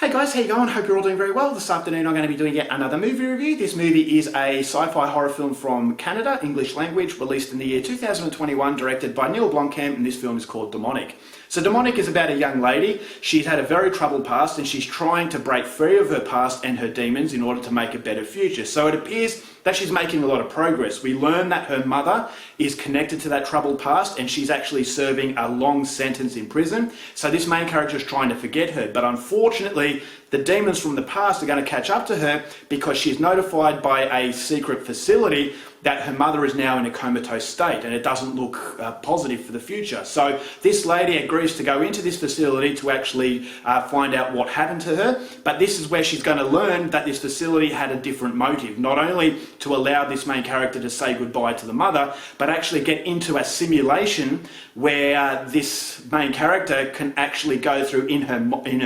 Hey guys, how you going? Hope you're all doing very well. This afternoon I'm going to be doing yet another movie review. This movie is a sci-fi horror film from Canada, English language, released in the year 2021, directed by Neil Blomkamp, and this film is called Demonic. So Demonic is about a young lady. She's had a very troubled past and she's trying to break free of her past and her demons in order to make a better future. So it appears that she's making a lot of progress. We learn that her mother is connected to that troubled past and she's actually serving a long sentence in prison. So this main character is trying to forget her, but unfortunately the demons from the past are going to catch up to her because she's notified by a secret facility that her mother is now in a comatose state and it doesn't look positive for the future. So this lady agrees to go into this facility to actually find out what happened to her, but this is where she's going to learn that this facility had a different motive, not only to allow this main character to say goodbye to the mother, but actually get into a simulation where this main character can actually go through in her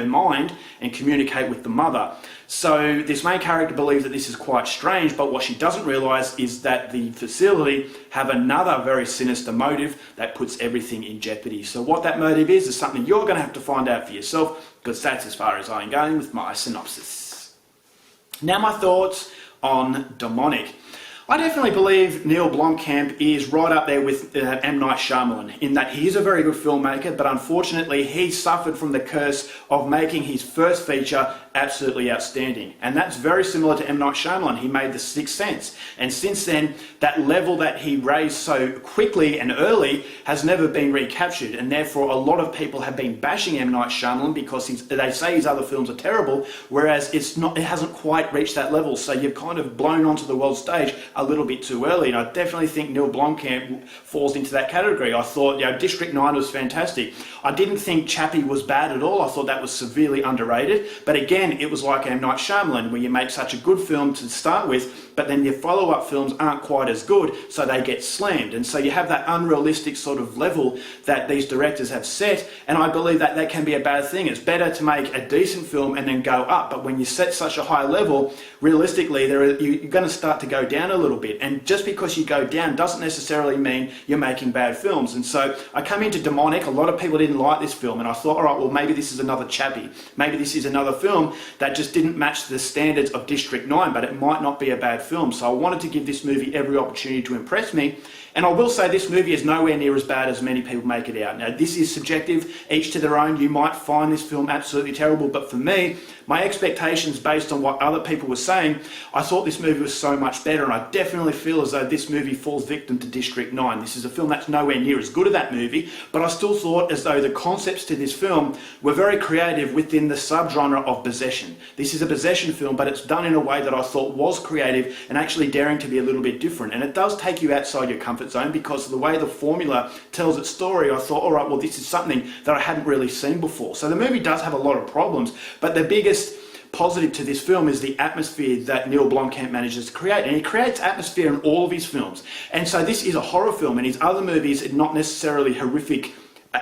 mind and communicate with the mother. So this main character believes that this is quite strange, but what she doesn't realise is that the facility have another very sinister motive that puts everything in jeopardy. So what that motive is something you're going to have to find out for yourself, because that's as far as I'm going with my synopsis. Now my thoughts on Demonic. I definitely believe Neil Blomkamp is right up there with M. Night Shyamalan in that he is a very good filmmaker, but unfortunately he suffered from the curse of making his first feature absolutely outstanding. And that's very similar to M. Night Shyamalan. He made The Sixth Sense. And since then, that level that he raised so quickly and early has never been recaptured. And therefore, a lot of people have been bashing M. Night Shyamalan because they say his other films are terrible, whereas it hasn't quite reached that level. So you've kind of blown onto the world stage a little bit too early. And I definitely think Neil Blomkamp falls into that category. I thought, District 9 was fantastic. I didn't think Chappie was bad at all. I thought that was severely underrated. But again, it was like M. Night Shyamalan, where you make such a good film to start with, but then your follow-up films aren't quite as good, so they get slammed. And so you have that unrealistic sort of level that these directors have set, and I believe that that can be a bad thing. It's better to make a decent film and then go up, but when you set such a high level, realistically, you're going to start to go down a little bit. And just because you go down doesn't necessarily mean you're making bad films. And so I come into Demonic, a lot of people didn't like this film, and I thought, all right, well, maybe this is another Chappie. Maybe this is another film that just didn't match the standards of District 9, but it might not be a bad film. So I wanted to give this movie every opportunity to impress me. And I will say this movie is nowhere near as bad as many people make it out. Now, this is subjective, each to their own. You might find this film absolutely terrible, but for me, my expectations based on what other people were saying, I thought this movie was so much better, and I definitely feel as though this movie falls victim to District 9. This is a film that's nowhere near as good as that movie, but I still thought as though the concepts to this film were very creative within the subgenre of possession. This is a possession film, but it's done in a way that I thought was creative and actually daring to be a little bit different. And it does take you outside your comfort zone because of the way the formula tells its story. I thought, all right, well, this is something that I hadn't really seen before. So the movie does have a lot of problems, but the biggest positive to this film is the atmosphere that Neil Blomkamp manages to create. And he creates atmosphere in all of his films. And so this is a horror film, and his other movies are not necessarily horrific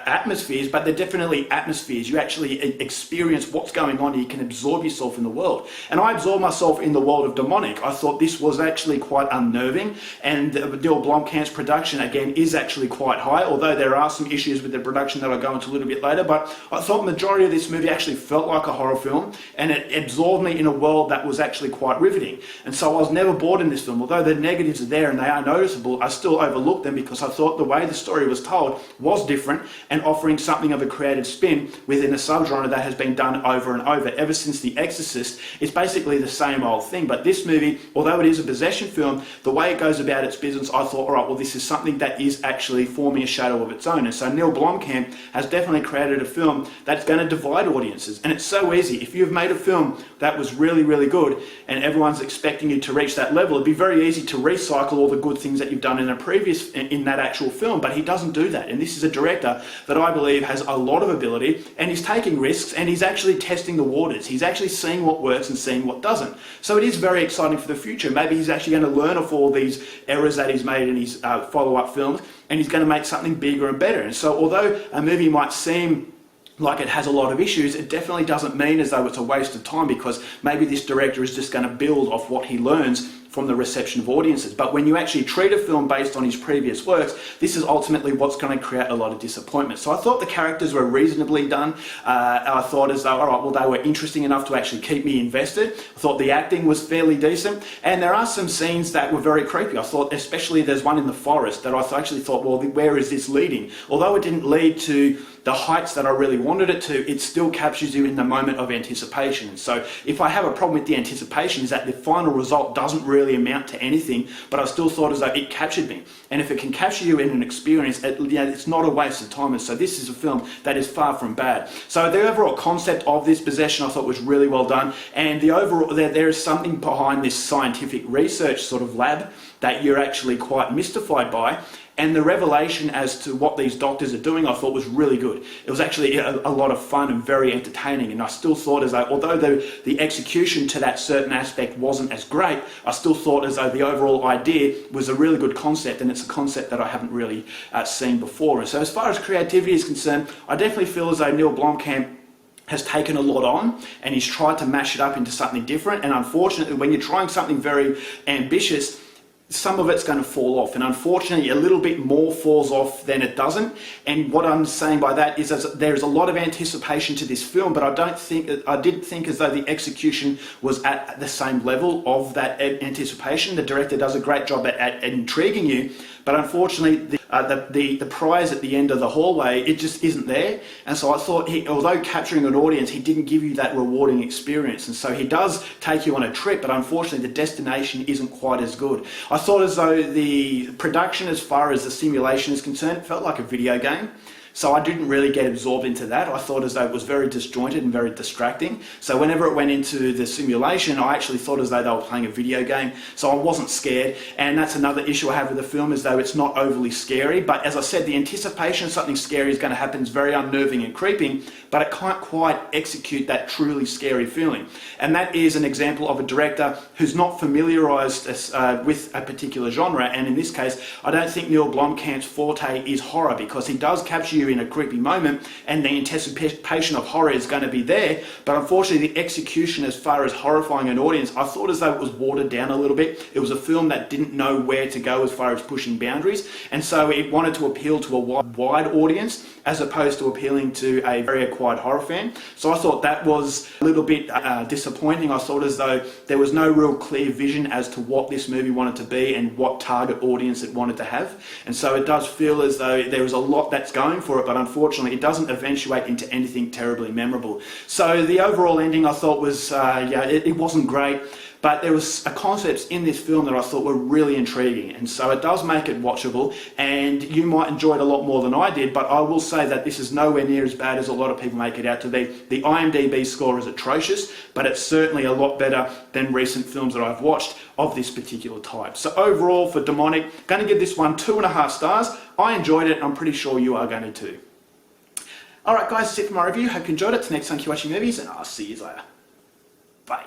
atmospheres, but they're definitely atmospheres. You actually experience what's going on. You can absorb yourself in the world. And I absorbed myself in the world of Demonic. I thought this was actually quite unnerving, and Neil Blomkamp's production, again, is actually quite high, although there are some issues with the production that I'll go into a little bit later. But I thought the majority of this movie actually felt like a horror film, and it absorbed me in a world that was actually quite riveting. And so I was never bored in this film. Although the negatives are there and they are noticeable, I still overlooked them because I thought the way the story was told was different, and offering something of a creative spin within a subgenre that has been done over and over. Ever since The Exorcist, it's basically the same old thing. But this movie, although it is a possession film, the way it goes about its business, I thought, all right, well, this is something that is actually forming a shadow of its own. And so Neil Blomkamp has definitely created a film that's going to divide audiences. And it's so easy. If you've made a film that was really, really good and everyone's expecting you to reach that level, it'd be very easy to recycle all the good things that you've done in that actual film. But he doesn't do that. And this is a director that I believe has a lot of ability, and he's taking risks, and he's actually testing the waters. He's actually seeing what works and seeing what doesn't. So it is very exciting for the future. Maybe he's actually going to learn of all these errors that he's made in his follow-up films, and he's going to make something bigger and better. And so although a movie might seem like it has a lot of issues, it definitely doesn't mean as though it's a waste of time, because maybe this director is just going to build off what he learns from the reception of audiences. But when you actually treat a film based on his previous works, this is ultimately what's going to create a lot of disappointment. So I thought the characters were reasonably done. I thought as though, all right, well, they were interesting enough to actually keep me invested. I thought the acting was fairly decent, and there are some scenes that were very creepy. I thought, especially there's one in the forest that I actually thought, well, where is this leading? Although it didn't lead to the heights that I really wanted it to, it still captures you in the moment of anticipation. So if I have a problem with the anticipation, is that the final result doesn't really amount to anything, but I still thought as though it captured me. And if it can capture you in an experience, it's not a waste of time. And so this is a film that is far from bad. So the overall concept of this possession I thought was really well done. And the overall, there is something behind this scientific research sort of lab that you're actually quite mystified by. And the revelation as to what these doctors are doing, I thought was really good. It was actually a lot of fun and very entertaining. And I still thought as though, although the execution to that certain aspect wasn't as great, I still thought as though the overall idea was a really good concept, and it's a concept that I haven't really seen before. And so as far as creativity is concerned, I definitely feel as though Neil Blomkamp has taken a lot on, and he's tried to mash it up into something different. And unfortunately, when you're trying something very ambitious, some of it's going to fall off, and unfortunately a little bit more falls off than it doesn't. And what I'm saying by that is that there's a lot of anticipation to this film, but I did think as though the execution was at the same level of that anticipation. The director does a great job at intriguing you, but unfortunately the prize at the end of the hallway, it just isn't there. And so I thought, although capturing an audience, he didn't give you that rewarding experience. And so he does take you on a trip, but unfortunately the destination isn't quite as good. I thought as though the production, as far as the simulation is concerned, it felt like a video game. So I didn't really get absorbed into that. I thought as though it was very disjointed and very distracting. So whenever it went into the simulation, I actually thought as though they were playing a video game. So I wasn't scared. And that's another issue I have with the film, is though it's not overly scary. But as I said, the anticipation of something scary is going to happen is very unnerving and creeping, but it can't quite execute that truly scary feeling. And that is an example of a director who's not familiarised with a particular genre. And in this case, I don't think Neil Blomkamp's forte is horror, because he does capture you in a creepy moment, and the anticipation of horror is going to be there. But unfortunately, the execution as far as horrifying an audience, I thought as though it was watered down a little bit. It was a film that didn't know where to go as far as pushing boundaries, and so it wanted to appeal to a wide audience as opposed to appealing to a very acquired horror fan. So I thought that was a little bit disappointing. I thought as though there was no real clear vision as to what this movie wanted to be and what target audience it wanted to have. And so it does feel as though there was a lot that's going for it, but unfortunately it doesn't eventuate into anything terribly memorable. So the overall ending I thought was, it wasn't great. But there was concepts in this film that I thought were really intriguing, and so it does make it watchable, and you might enjoy it a lot more than I did, but I will say that this is nowhere near as bad as a lot of people make it out to be. The IMDb score is atrocious, but it's certainly a lot better than recent films that I've watched of this particular type. So overall, for Demonic, going to give this one 2.5 stars. I enjoyed it, I'm pretty sure you are going to too. Alright guys, that's it for my review. Hope you enjoyed it. Till next time, keep watching movies, and I'll see you later. Bye.